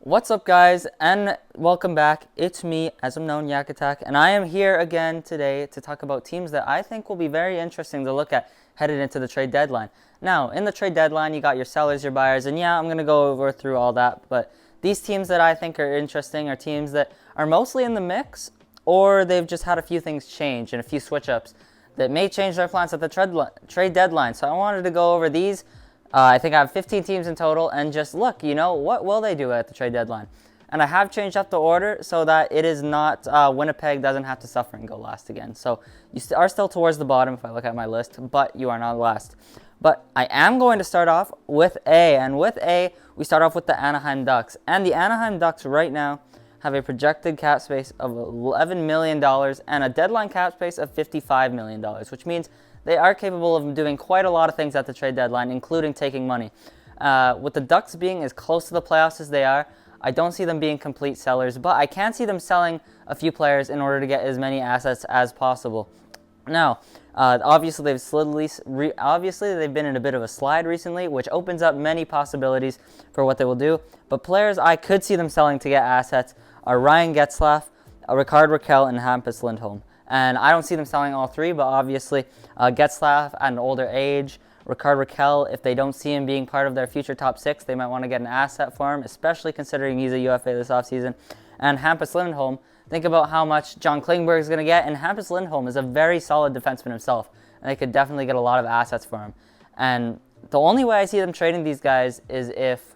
What's up, guys, and welcome back. It's me, as I'm known, Yak Attack, and I am here again today to talk about teams that I think will be very interesting to look at headed into the trade deadline. Now, in the trade deadline, you got your sellers, your buyers, and yeah, I'm going to go through all that, but these teams that I think are interesting are teams that are mostly in the mix, or they've just had a few things change and a few switch-ups that may change their plans at the trade deadline. So I wanted to go over these. I think I have 15 teams in total, and just look, what will they do at the trade deadline? And I have changed up the order so that it is not, Winnipeg doesn't have to suffer and go last again. So you are still towards the bottom if I look at my list, but you are not last. But I am going to start off with A, and with A, we start off with the Anaheim Ducks. And the Anaheim Ducks right now have a projected cap space of $11 million and a deadline cap space of $55 million, which means they are capable of doing quite a lot of things at the trade deadline, including taking money. With the Ducks being as close to the playoffs as they are, I don't see them being complete sellers, but I can see them selling a few players in order to get as many assets as possible. Now, obviously they've been in a bit of a slide recently, which opens up many possibilities for what they will do. But players I could see them selling to get assets are Ryan Getzlaf, Rickard Rakell, and Hampus Lindholm. And I don't see them selling all three, but obviously Getzlaf at an older age, Rickard Rakell, if they don't see him being part of their future top six, they might want to get an asset for him, especially considering he's a UFA this offseason. And Hampus Lindholm, think about how much John Klingberg is going to get, and Hampus Lindholm is a very solid defenseman himself, and they could definitely get a lot of assets for him. And the only way I see them trading these guys is if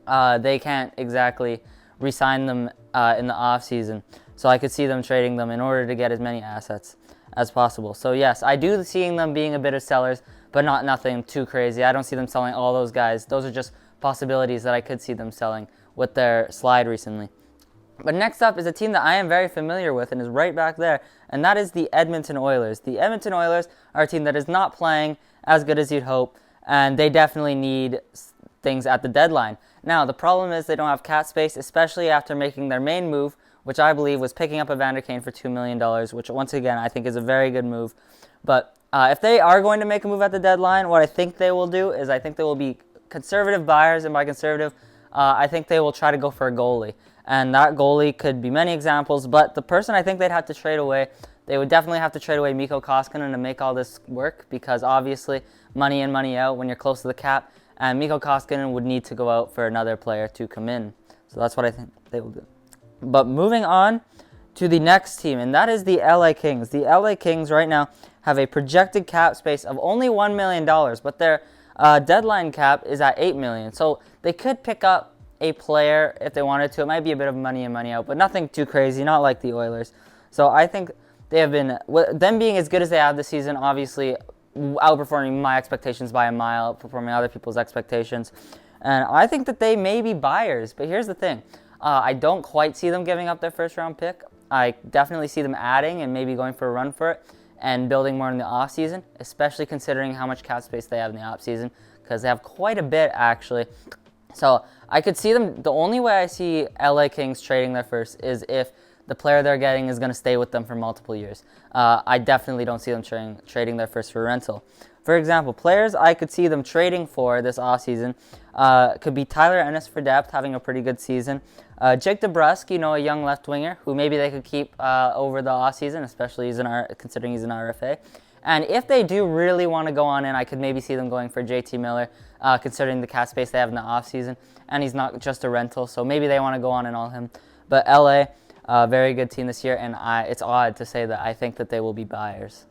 they can't exactly re-sign them in the offseason. So I could see them trading them in order to get as many assets as possible. So yes, I do seeing them being a bit of sellers, but nothing too crazy. I don't see them selling all those guys. Those are just possibilities that I could see them selling with their slide recently. But next up is a team that I am very familiar with and is right back there, and that is the Edmonton Oilers. The Edmonton Oilers are a team that is not playing as good as you'd hope, and they definitely need things at the deadline. Now, the problem is they don't have cap space, especially after making their main move, which I believe was picking up Evander Kane for $2 million, which once again I think is a very good move. But if they are going to make a move at the deadline, what I think they will do is I think they will be conservative buyers, and by conservative, I think they will try to go for a goalie. And that goalie could be many examples, but the person I think they'd have to trade away, they would definitely have to trade away Mikko Koskinen to make all this work, because obviously money in, money out when you're close to the cap, and Mikko Koskinen would need to go out for another player to come in. So that's what I think they will do. But moving on to the next team, and that is the LA Kings. The LA Kings right now have a projected cap space of only $1 million, but their deadline cap is at $8 million. So they could pick up a player if they wanted to. It might be a bit of money in, money out, but nothing too crazy, not like the Oilers. So I think they have been, them being as good as they have this season, obviously outperforming my expectations by a mile, outperforming other people's expectations. And I think that they may be buyers, but here's the thing. I don't quite see them giving up their first-round pick. I definitely see them adding and maybe going for a run for it and building more in the offseason, especially considering how much cap space they have in the offseason, because they have quite a bit, actually. So I could see them, the only way I see LA Kings trading their first is if the player they're getting is going to stay with them for multiple years. I definitely don't see them trading their first for rental. For example, players I could see them trading for this offseason could be Tyler Ennis for depth, having a pretty good season. Jake DeBrusk, a young left winger who maybe they could keep over the offseason, especially considering he's an RFA. And if they do really want to go on in, I could maybe see them going for JT Miller, considering the cap space they have in the offseason. And he's not just a rental, so maybe they want to go on and all him. But LA, very good team this year, and it's odd to say that I think that they will be buyers.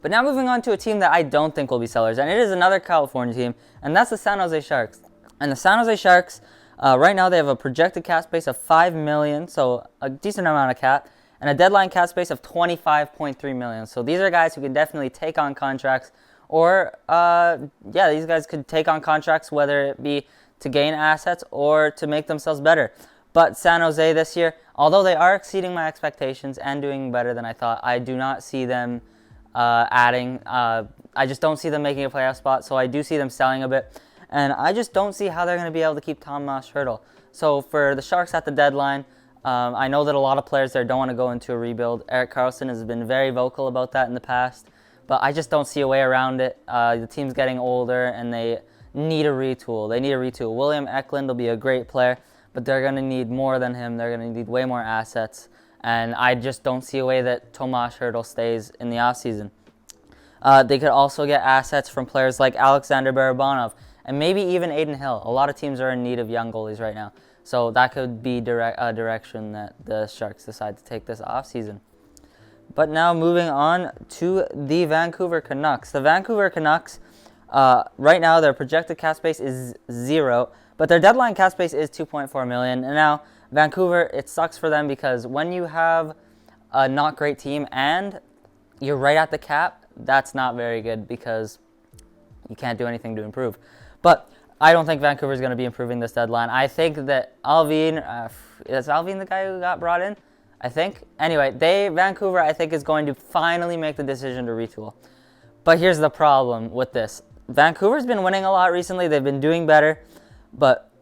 But now moving on to a team that I don't think will be sellers, and it is another California team, and that's the San Jose Sharks. And the San Jose Sharks, right now they have a projected cap space of $5 million, so a decent amount of cap, and a deadline cap space of $25.3 million. So these are guys who can definitely take on contracts, or these guys could take on contracts, whether it be to gain assets or to make themselves better. But San Jose this year, although they are exceeding my expectations and doing better than I thought, I do not see them adding. I just don't see them making a playoff spot, so I do see them selling a bit. And I just don't see how they're going to be able to keep Tomas Hertl. So for the Sharks at the deadline, I know that a lot of players there don't want to go into a rebuild. Erik Karlsson has been very vocal about that in the past, but I just don't see a way around it. The team's getting older, and they need a retool. William Eklund will be a great player, but they're going to need more than him. They're going to need way more assets, and I just don't see a way that Tomas Hertl stays in the offseason. They could also get assets from players like Alexander Barabanov and maybe even Aiden Hill. A lot of teams are in need of young goalies right now, so that could be a direction that the Sharks decide to take this offseason. But now moving on to the Vancouver Canucks. The Vancouver Canucks, right now their projected cap space is 0, but their deadline cap space is $2.4 million. And now Vancouver, it sucks for them because when you have a not great team and you're right at the cap, that's not very good because you can't do anything to improve. But I don't think Vancouver is going to be improving this deadline. I think that Alvin, is Alvin the guy who got brought in? I think. Anyway, Vancouver, I think, is going to finally make the decision to retool. But here's the problem with this. Vancouver's been winning a lot recently. They've been doing better. But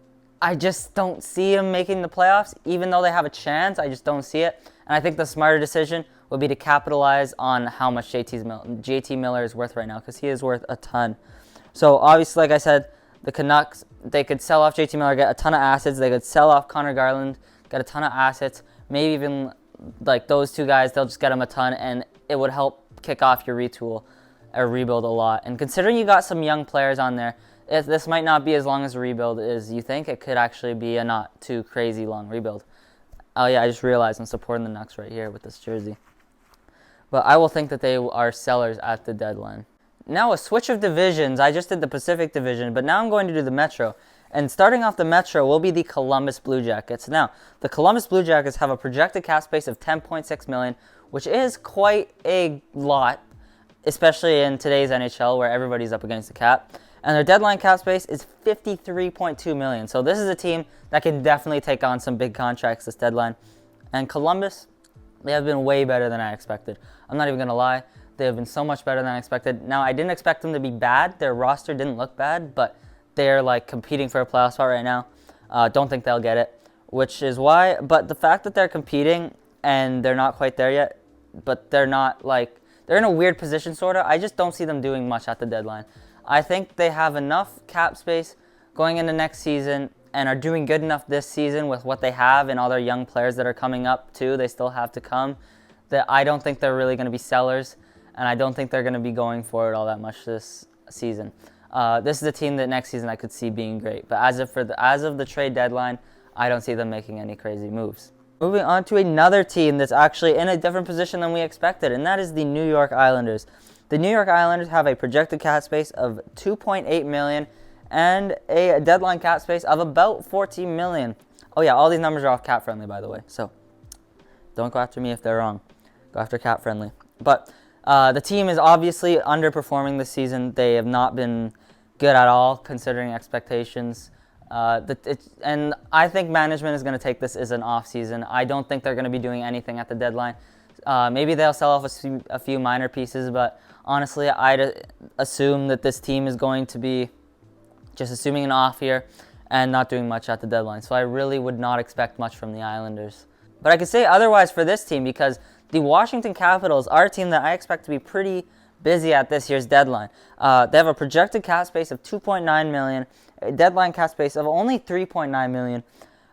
I just don't see them making the playoffs. Even though they have a chance, I just don't see it. And I think the smarter decision would be to capitalize on how much JT Miller is worth right now, because he is worth a ton. So obviously, like I said, the Canucks, they could sell off JT Miller, get a ton of assets. They could sell off Connor Garland, get a ton of assets. Maybe even like those two guys, they'll just get them a ton, and it would help kick off your retool or rebuild a lot. And considering you got some young players on there, this might not be as long as a rebuild as you think. It could actually be a not too crazy long rebuild. Oh yeah, I just realized I'm supporting the Nucks right here with this jersey. But I will think that they are sellers at the deadline. Now a switch of divisions. I just did the Pacific Division, but now I'm going to do the Metro. And starting off the Metro will be the Columbus Blue Jackets. Now, the Columbus Blue Jackets have a projected cap space of $10.6 million, which is quite a lot, especially in today's NHL where everybody's up against the cap. And their deadline cap space is $53.2 million. So this is a team that can definitely take on some big contracts this deadline. And Columbus, they have been way better than I expected. I'm not even going to lie. They have been so much better than I expected. Now, I didn't expect them to be bad. Their roster didn't look bad, but they're like competing for a playoff spot right now. Don't think they'll get it, which is why. But the fact that they're competing and they're not quite there yet, but they're not like, they're in a weird position sort of. I just don't see them doing much at the deadline. I think they have enough cap space going into next season and are doing good enough this season with what they have and all their young players that are coming up too. They still have to come. That I don't think they're really going to be sellers, and I don't think they're going to be going for it all that much this season. This is a team that next season I could see being great. But as of the trade deadline, I don't see them making any crazy moves. Moving on to another team that's actually in a different position than we expected, and that is the New York Islanders. The New York Islanders have a projected cap space of $2.8 million and a deadline cap space of about $14 million. Oh yeah, all these numbers are off cap friendly, by the way. So don't go after me if they're wrong. Go after cap friendly. But the team is obviously underperforming this season. They have not been good at all considering expectations. And I think management is going to take this as an off season. I don't think they're going to be doing anything at the deadline. Maybe they'll sell off a few minor pieces, but honestly, I'd assume that this team is going to be just assuming an off year and not doing much at the deadline. So I really would not expect much from the Islanders. But I could say otherwise for this team because the Washington Capitals are a team that I expect to be pretty busy at this year's deadline. They have a projected cap space of $2.9 million, a deadline cap space of only $3.9 million,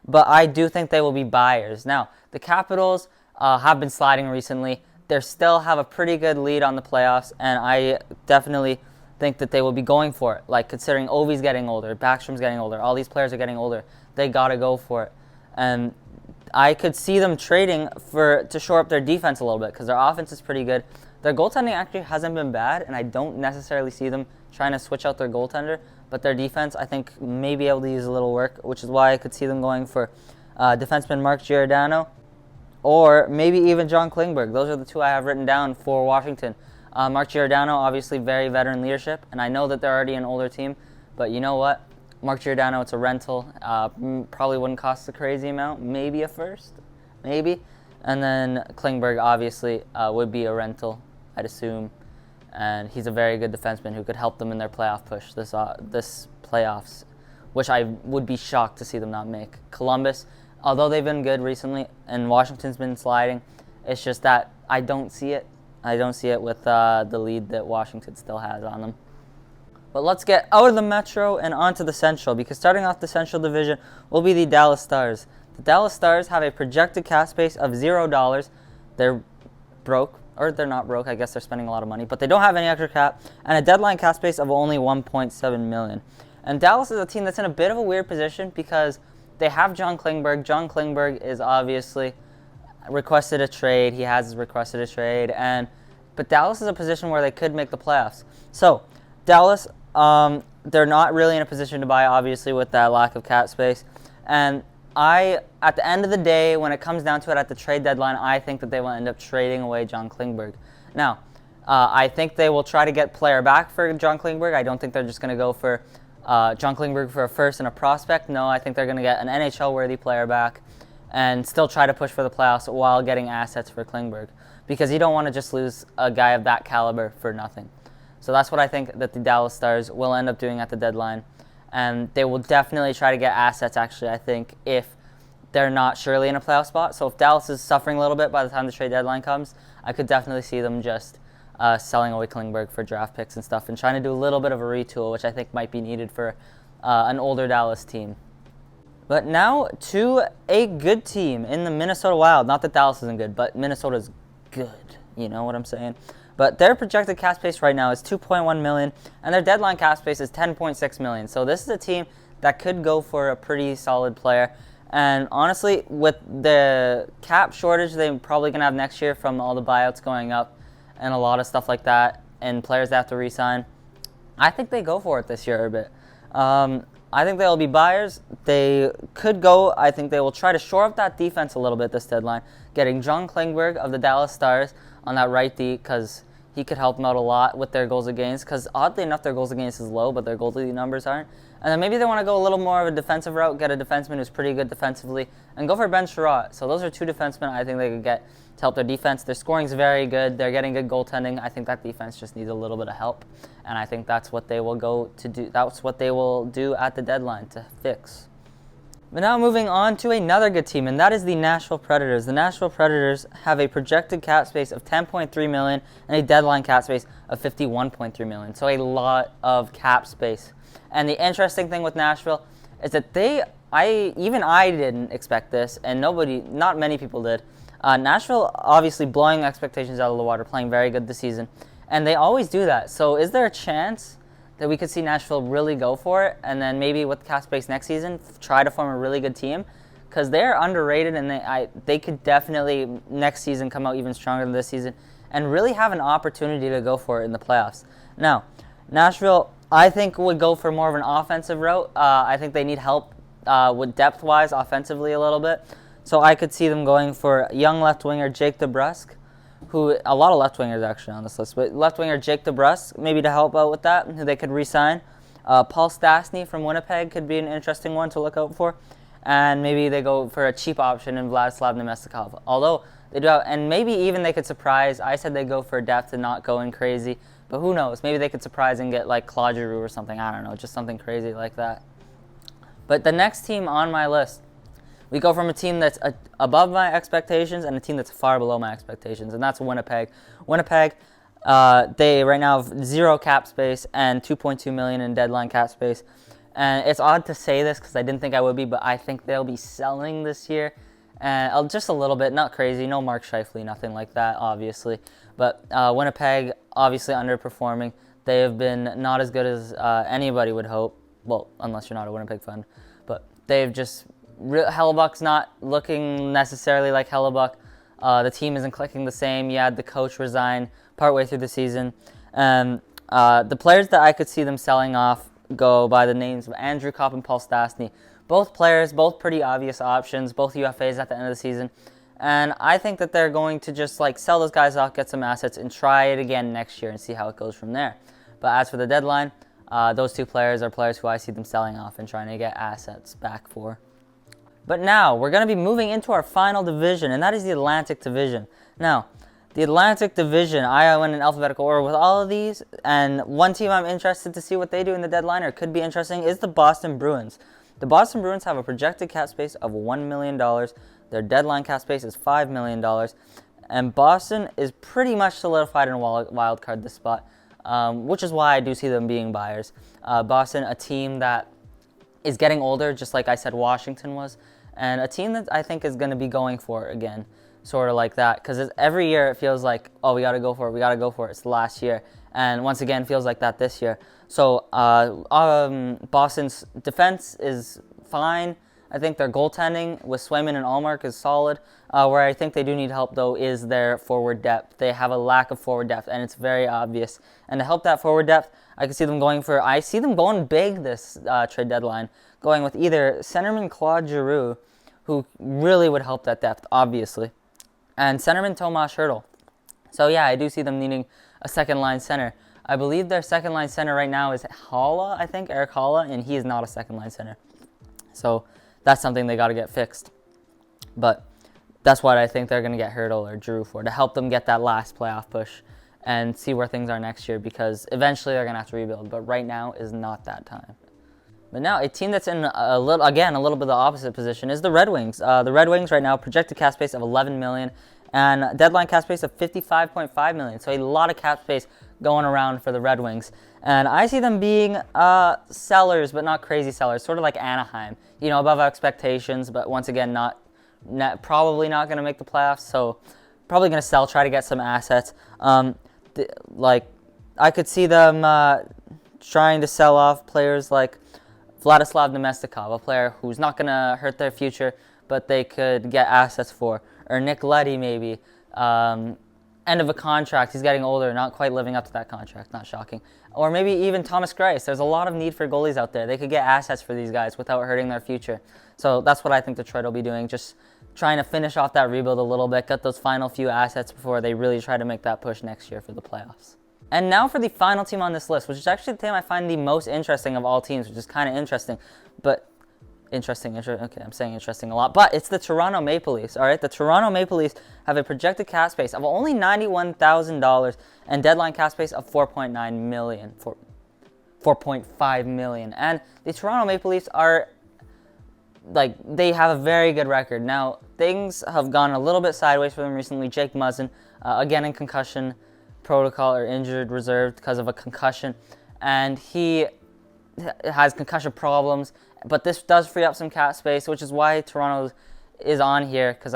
but I do think they will be buyers. Now, the Capitals have been sliding recently. They still have a pretty good lead on the playoffs, and I definitely think that they will be going for it. Like, considering Ovi's getting older, Backstrom's getting older, all these players are getting older, they got to go for it. And I could see them trading to shore up their defense a little bit because their offense is pretty good. Their goaltending actually hasn't been bad, and I don't necessarily see them trying to switch out their goaltender, but their defense, I think, may be able to use a little work, which is why I could see them going for defenseman Mark Giordano or maybe even John Klingberg. Those are the two I have written down for Washington. Mark Giordano, obviously very veteran leadership, and I know that they're already an older team, but you know what? Mark Giordano, it's a rental. Probably wouldn't cost a crazy amount. Maybe a first. Maybe. And then Klingberg, obviously, would be a rental, I'd assume. And he's a very good defenseman who could help them in their playoff push this playoffs, which I would be shocked to see them not make. Columbus, although they've been good recently, and Washington's been sliding, it's just that I don't see it. I don't see it with the lead that Washington still has on them. But let's get out of the Metro and onto the Central, because starting off the Central Division will be the Dallas Stars. The Dallas Stars have a projected cap space of $0. They're broke, or they're not broke. I guess they're spending a lot of money, but they don't have any extra cap, and a deadline cap space of only $1.7 million. And Dallas is a team that's in a bit of a weird position because they have John Klingberg. John Klingberg is obviously requested a trade. He has requested a trade, but Dallas is a position where they could make the playoffs. So Dallas, they're not really in a position to buy, obviously, with that lack of cap space. And at the end of the day, when it comes down to it at the trade deadline, I think that they will end up trading away John Klingberg. Now, I think they will try to get player back for John Klingberg. I don't think they're just going to go for John Klingberg for a first and a prospect. No, I think they're going to get an NHL-worthy player back and still try to push for the playoffs while getting assets for Klingberg, because you don't want to just lose a guy of that caliber for nothing. So that's what I think that the Dallas Stars will end up doing at the deadline. And they will definitely try to get assets, actually, I think, if they're not surely in a playoff spot. So if Dallas is suffering a little bit by the time the trade deadline comes, I could definitely see them just selling away Klingberg for draft picks and stuff and trying to do a little bit of a retool, which I think might be needed for an older Dallas team. But now to a good team in the Minnesota Wild. Not that Dallas isn't good, but Minnesota's good. You know what I'm saying? But their projected cap space right now is $2.1 million, and their deadline cap space is $10.6 million. So this is a team that could go for a pretty solid player. And honestly, with the cap shortage they're probably going to have next year from all the buyouts going up and a lot of stuff like that, and players that have to re-sign, I think they go for it this year a bit. I think they'll be buyers. They could go. I think they will try to shore up that defense a little bit this deadline, getting John Klingberg of the Dallas Stars on that right D, because he could help them out a lot with their goals against, because oddly enough their goals against is low, but their goalie numbers aren't. And then maybe they want to go a little more of a defensive route, get a defenseman who's pretty good defensively, and go for Ben Sherratt. So those are two defensemen I think they could get to help their defense. Their scoring's very good. They're getting good goaltending. I think that defense just needs a little bit of help, and I think that's what they will go to do. That's what they will do at the deadline to fix. But now moving on to another good team, and that is the Nashville Predators. The Nashville Predators have a projected cap space of $10.3 million and a deadline cap space of $51.3 million. So a lot of cap space. And the interesting thing with Nashville is that I didn't expect this, and not many people did. Nashville obviously blowing expectations out of the water, playing very good this season, and they always do that. So is there a chance that we could see Nashville really go for it, and then maybe with cap space next season try to form a really good team? Because they're underrated, and they could definitely next season come out even stronger than this season and really have an opportunity to go for it in the playoffs. Now, Nashville, I think, would go for more of an offensive route. I think they need help with depth-wise offensively a little bit. So I could see them going for young left winger Jake DeBrusk, who a lot of left wingers actually on this list, but left winger Jake DeBrusk, maybe to help out with that, who they could re-sign. Paul Stastny from Winnipeg could be an interesting one to look out for. And maybe they go for a cheap option in Vladislav Nemestikov. Although they do have, and maybe even they could surprise. I said they go for depth and not going crazy, but who knows? Maybe they could surprise and get like Claude Giroux or something. I don't know, just something crazy like that. But the next team on my list, we go from a team that's above my expectations and a team that's far below my expectations, and that's Winnipeg. Winnipeg, they right now have zero cap space and $2.2 million in deadline cap space. And it's odd to say this because I didn't think I would be, but I think they'll be selling this year. And just a little bit, not crazy, no Mark Scheifele, nothing like that, obviously. But Winnipeg, obviously underperforming. They have been not as good as anybody would hope. Well, unless you're not a Winnipeg fan. But they've just... Hellebuck's not looking necessarily like Hellebuck. The team isn't clicking the same. You had the coach resign partway through the season. The players that I could see them selling off go by the names of Andrew Kopp and Paul Stastny. Both players, both pretty obvious options, both UFAs at the end of the season. And I think that they're going to just like sell those guys off, get some assets, and try it again next year and see how it goes from there. But as for the deadline, those two players are players who I see them selling off and trying to get assets back for. But now, we're going to be moving into our final division, and that is the Atlantic Division. Now, the Atlantic Division, I went in alphabetical order with all of these, and one team I'm interested to see what they do in the deadline, or could be interesting, is the Boston Bruins. The Boston Bruins have a projected cap space of $1 million. Their deadline cap space is $5 million. And Boston is pretty much solidified in a wild card this spot. which is why I do see them being buyers. Boston, a team that is getting older, just like I said Washington was, and a team that I think is going to be going for it again, sort of like that, because every year it feels like, oh, we got to go for it, we got to go for it. It's the last year, and once again feels like that this year. So Boston's defense is fine. I think their goaltending with Swayman and Allmark is solid. Where I think they do need help, though, is their forward depth. They have a lack of forward depth, and it's very obvious. And to help that forward depth, I see them going big this trade deadline, going with either centerman Claude Giroux, who really would help that depth, obviously, and centerman Tomas Hertl. So, yeah, I do see them needing a second-line center. I believe their second-line center right now is Haula, I think, Eric Haula, and he is not a second-line center. So that's something they got to get fixed. But that's what I think they're going to get Hertl or Giroux for, to help them get that last playoff push and see where things are next year, because eventually they're going to have to rebuild. But right now is not that time. But now a team that's in a little bit of the opposite position is the Red Wings. The Red Wings right now projected cap space of $11 million and deadline cap space of $55.5 million. So a lot of cap space going around for the Red Wings. And I see them being sellers, but not crazy sellers, sort of like Anaheim. You know, above expectations, but once again, probably not going to make the playoffs. So probably going to sell, try to get some assets. I could see them trying to sell off players like Vladislav Nemestikov, a player who's not going to hurt their future, but they could get assets for. Or Nick Leddy, maybe. End of a contract. He's getting older, not quite living up to that contract. Not shocking. Or maybe even Thomas Greiss. There's a lot of need for goalies out there. They could get assets for these guys without hurting their future. So that's what I think Detroit will be doing, just trying to finish off that rebuild a little bit, get those final few assets before they really try to make that push next year for the playoffs. And now for the final team on this list, which is actually the team I find the most interesting of all teams, which is kind of interesting. But okay, I'm saying interesting a lot. But it's the Toronto Maple Leafs, all right? The Toronto Maple Leafs have a projected cap space of only $91,000 and deadline cap space of $4.5 million. And the Toronto Maple Leafs are, they have a very good record. Now, things have gone a little bit sideways for them recently. Jake Muzzin, again in concussion protocol or injured reserve because of a concussion. And he has concussion problems. But this does free up some cap space, which is why Toronto is on here, because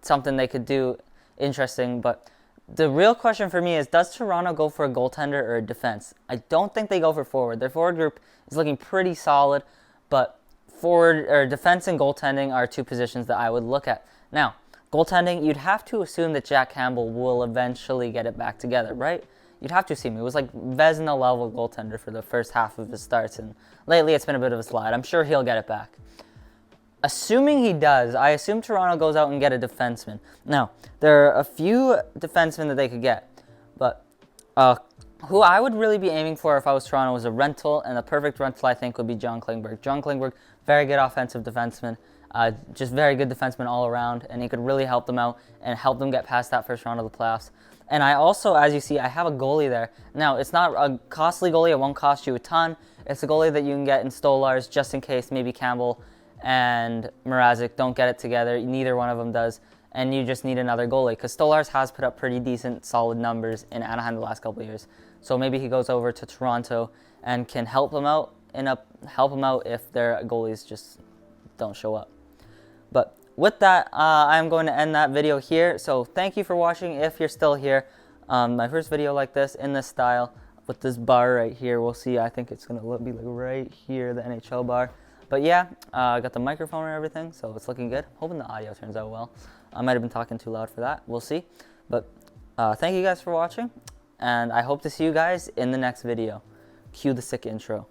something they could do interesting. But the real question for me is, does Toronto go for a goaltender or a defense? I don't think they go for forward. Their forward group is looking pretty solid, but defense and goaltending are two positions that I would look at. Now, goaltending, you'd have to assume that Jack Campbell will eventually get it back together, right? You'd have to assume. It was like Vezina level goaltender for the first half of his starts, and lately it's been a bit of a slide. I'm sure he'll get it back. Assuming he does, I assume Toronto goes out and get a defenseman. Now, there are a few defensemen that they could get, but who I would really be aiming for if I was Toronto was a rental, and the perfect rental I think would be John Klingberg. John Klingberg, very good offensive defenseman, just very good defenseman all around, and he could really help them out and help them get past that first round of the playoffs. And I also, as you see, I have a goalie there. Now, it's not a costly goalie. It won't cost you a ton. It's a goalie that you can get in Stolarz just in case maybe Campbell and Mrazek don't get it together. Neither one of them does. And you just need another goalie, because Stolarz has put up pretty decent, solid numbers in Anaheim the last couple of years. So maybe he goes over to Toronto and can help them out if their goalies just don't show up. But with that, I'm going to end that video here. So thank you for watching if you're still here. My first video like this, in this style, with this bar right here. We'll see. I think it's going to be like right here, the NHL bar. But yeah, I got the microphone and everything, so it's looking good. Hoping the audio turns out well. I might have been talking too loud for that. We'll see. But thank you guys for watching, and I hope to see you guys in the next video. Cue the sick intro.